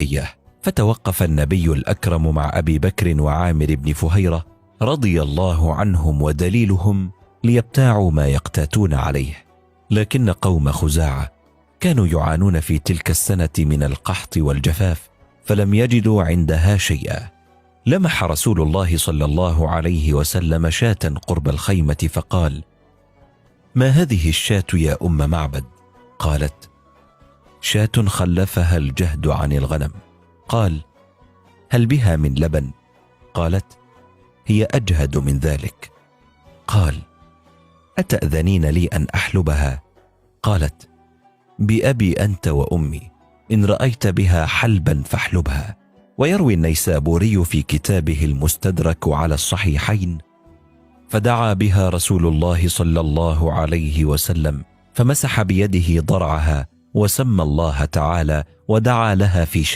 إياه. فتوقف النبي الأكرم مع أبي بكر وعامر بن فهيرة رضي الله عنهم ودليلهم ليبتاعوا ما يقتاتون عليه، لكن قوم خزاعة كانوا يعانون في تلك السنة من القحط والجفاف، فلم يجدوا عندها شيئا. لمح رسول الله صلى الله عليه وسلم شاة قرب الخيمة فقال: ما هذه الشاة يا أم معبد؟ قالت: شاة خلفها الجهد عن الغنم. قال: هل بها من لبن؟ قالت: هي أجهد من ذلك. قال: أتأذنين لي أن أحلبها؟ قالت: بأبي أنت وأمي، إن رأيت بها حلبا فاحلبها. ويروي النيسابوري في كتابه المستدرك على الصحيحين: فدعا بها رسول الله صلى الله عليه وسلم، فمسح بيده ضرعها وسمى الله تعالى ودعا لها في شاة